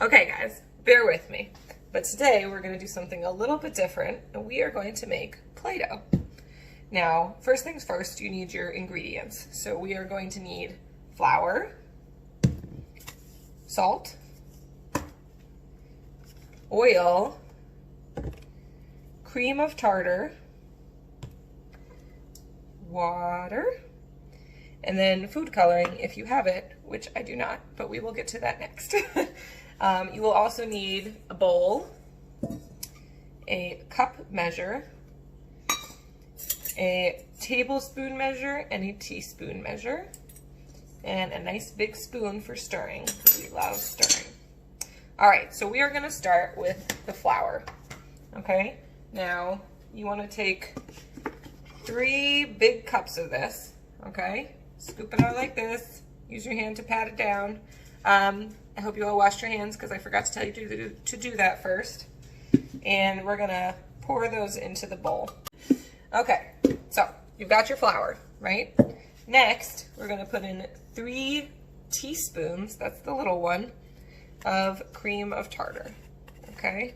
Okay guys, bear with me. But today we're going to do something a little bit different, and we are going to make Play-Doh. Now, first things first, you need your ingredients. So we are going to need flour, salt, oil, cream of tartar, water, and then food coloring if you have it, which I do not, but we will get to that next. You will also need a bowl, a cup measure, a tablespoon measure, and a teaspoon measure, and a nice big spoon for stirring. We love stirring. All right, so we are going to start with the flour. Okay, now you want to take 3 big cups of this. Okay, scoop it out like this. Use your hand to pat it down. I hope you all washed your hands because I forgot to tell you to do that first. And we're gonna pour those into the bowl. Okay, so you've got your flour, right? Next, we're gonna put in 3 teaspoons, that's the little one, of cream of tartar, okay?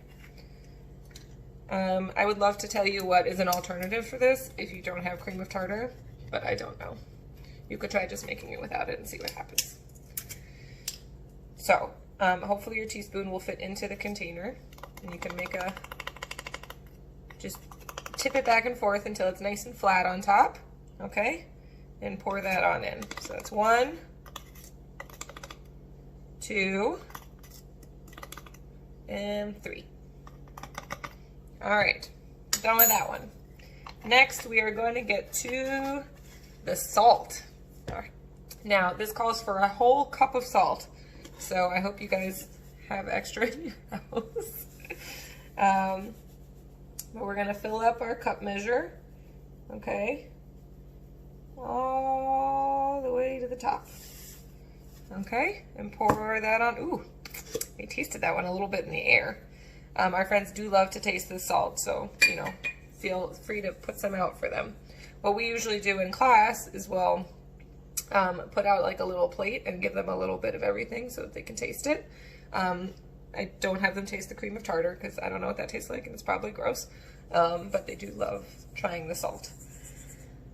I would love to tell you what is an alternative for this if you don't have cream of tartar, but I don't know. You could try just making it without it and see what happens. So, hopefully your teaspoon will fit into the container, and you can make just tip it back and forth until it's nice and flat on top, okay? And pour that on in. So that's 1, 2, and 3. All right, done with that one. Next, we are going to get to the salt. Now, this calls for a whole cup of salt. So I hope you guys have extra in your house. But we're gonna fill up our cup measure, okay? All the way to the top. Okay, and pour that on. Ooh, I tasted that one a little bit in the air. Our friends do love to taste the salt, so, you know, feel free to put some out for them. What we usually do in class is we'll put out like a little plate and give them a little bit of everything so that they can taste it. I don't have them taste the cream of tartar because I don't know what that tastes like and it's probably gross, but they do love trying the salt.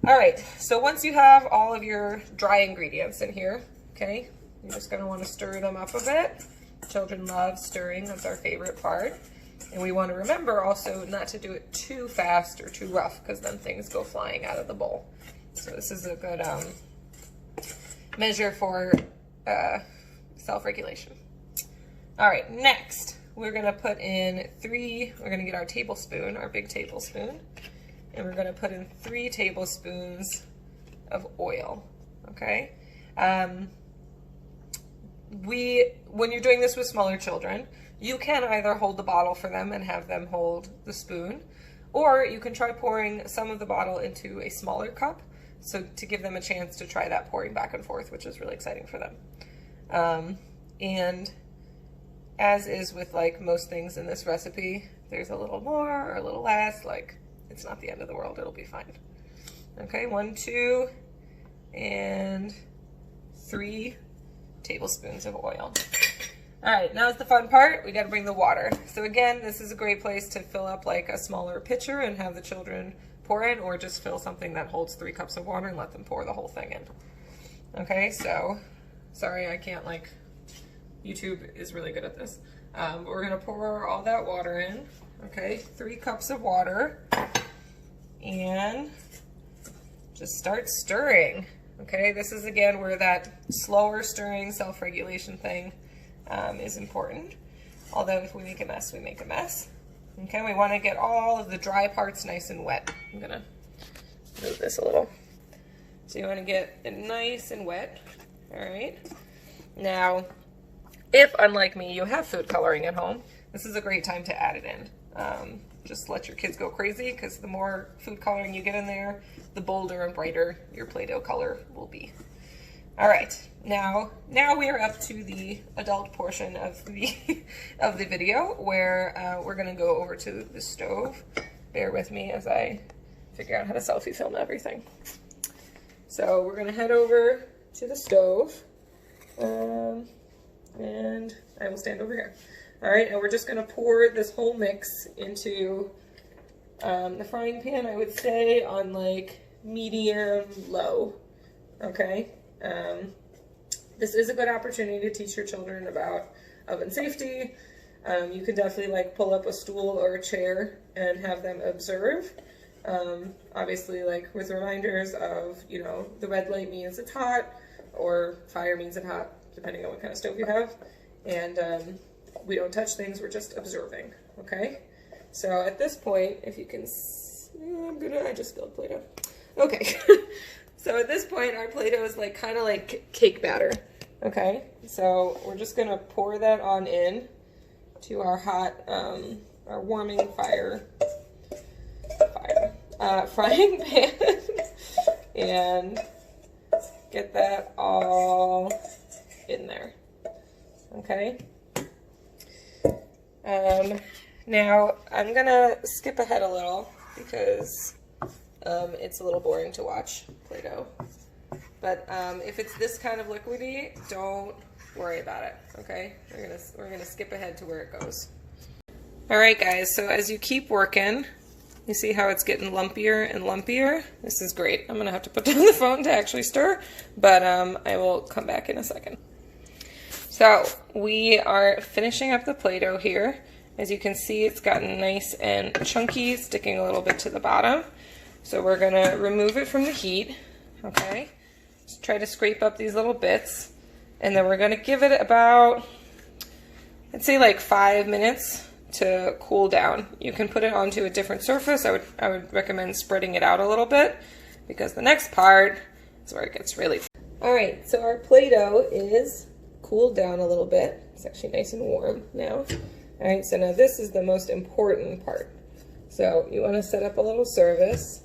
All right, so once you have all of your dry ingredients in here, okay, you're just gonna wanna stir them up a bit. Children love stirring, that's our favorite part. And we wanna remember also not to do it too fast or too rough because then things go flying out of the bowl. So this is a good measure for self-regulation. All right, next we're gonna put in we're gonna get our tablespoon, our big tablespoon, and we're gonna put in 3 tablespoons of oil, okay? When you're doing this with smaller children, you can either hold the bottle for them and have them hold the spoon, or you can try pouring some of the bottle into a smaller cup, so to give them a chance to try that pouring back and forth, which is really exciting for them. And as is with like most things in this recipe, there's a little more or a little less, like it's not the end of the world, it'll be fine. Okay, 1, 2, and 3 tablespoons of oil. All right, now's the fun part. We got to bring the water. So again, this is a great place to fill up like a smaller pitcher and have the children pour in, or just fill something that holds 3 cups of water and let them pour the whole thing in. Okay, so sorry I can't, like, YouTube is really good at this. But we're gonna pour all that water in. Okay, 3 cups of water, and just start stirring. Okay, this is again where that slower stirring self-regulation thing is important. Although if we make a mess, we make a mess. Okay, we want to get all of the dry parts nice and wet. I'm gonna move this a little. So you want to get it nice and wet. All right. Now, if unlike me, you have food coloring at home, this is a great time to add it in. Just let your kids go crazy because the more food coloring you get in there, the bolder and brighter your Play-Doh color will be. All right, now we are up to the adult portion of the video where we're gonna go over to the stove. Bear with me as I figure out how to selfie film everything. So we're gonna head over to the stove, and I will stand over here. All right, and we're just gonna pour this whole mix into the frying pan, I would say on like medium low, okay? This is a good opportunity to teach your children about oven safety. You can definitely like pull up a stool or a chair and have them observe. Obviously like with reminders of, you know, the red light means it's hot or fire means it's hot, depending on what kind of stove you have. And we don't touch things, we're just observing, okay? So at this point, if you can, I just spilled Play-Doh. Okay, so at this point, our Play-Doh is like kind of like cake batter, okay? So we're just gonna pour that on in to our hot, our warming frying pan, and get that all in there, okay? Now I'm gonna skip ahead a little because it's a little boring to watch Play-Doh. But if it's this kind of liquidy, don't worry about it, okay? We're gonna skip ahead to where it goes. All right, guys, so as you keep working, you see how it's getting lumpier and lumpier? This is great. I'm gonna have to put down the phone to actually stir, but I will come back in a second. So we are finishing up the Play-Doh here. As you can see, it's gotten nice and chunky, sticking a little bit to the bottom. So we're gonna remove it from the heat, okay? Just try to scrape up these little bits. And then we're gonna give it about, I'd say like 5 minutes to cool down. You can put it onto a different surface. I would recommend spreading it out a little bit because the next part is where it gets really. All right, so our Play-Doh is cooled down a little bit. It's actually nice and warm now. All right, so now this is the most important part. So you want to set up a little surface,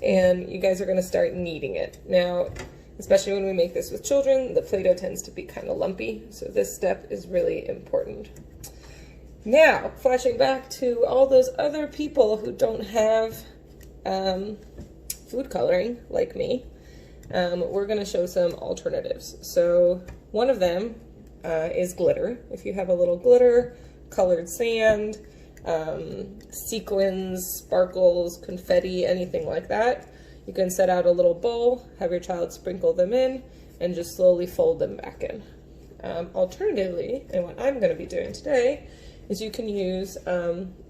and you guys are going to start kneading it. Now, especially when we make this with children, the Play-Doh tends to be kind of lumpy, so this step is really important. Now, flashing back to all those other people who don't have food coloring, like me, we're going to show some alternatives. So one of them is glitter. If you have a little glitter, colored sand, sequins, sparkles, confetti, anything like that, you can set out a little bowl, have your child sprinkle them in, and just slowly fold them back in. Alternatively, and what I'm going to be doing today, is you can use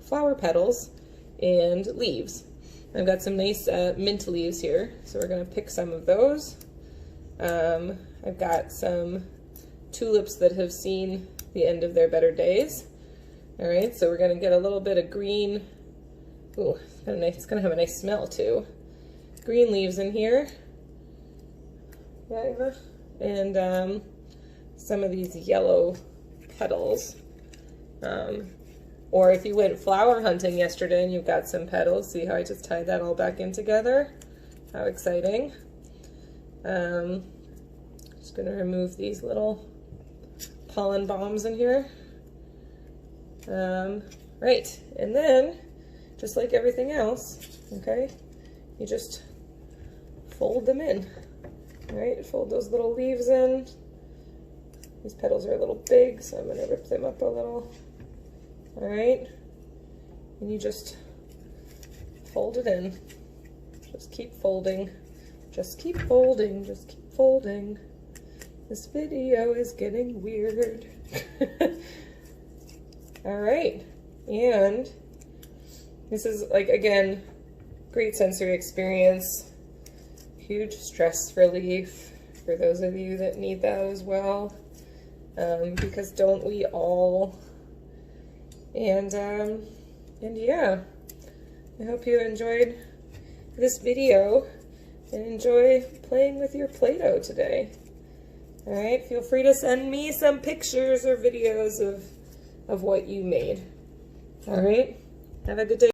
flower petals and leaves. I've got some nice mint leaves here, so we're going to pick some of those. I've got some tulips that have seen the end of their better days. All right, so we're going to get a little bit of green. Ooh, it's going to have a nice smell too. Green leaves in here. Yeah, Eva. And some of these yellow petals. Or if you went flower hunting yesterday and you've got some petals, see how I just tied that all back in together? How exciting. Just going to remove these little pollen bombs in here. Right, and then, just like everything else, okay, you just fold them in. All right, fold those little leaves in. These petals are a little big, so I'm going to rip them up a little. All right, and you just fold it in. Just keep folding. Just keep folding. Just keep folding. This video is getting weird. All right, and this is, like, again, great sensory experience, huge stress relief for those of you that need that as well, because don't we all? And yeah, I hope you enjoyed this video and enjoy playing with your Play-Doh today. All right, feel free to send me some pictures or videos of what you made. All right, have a good day.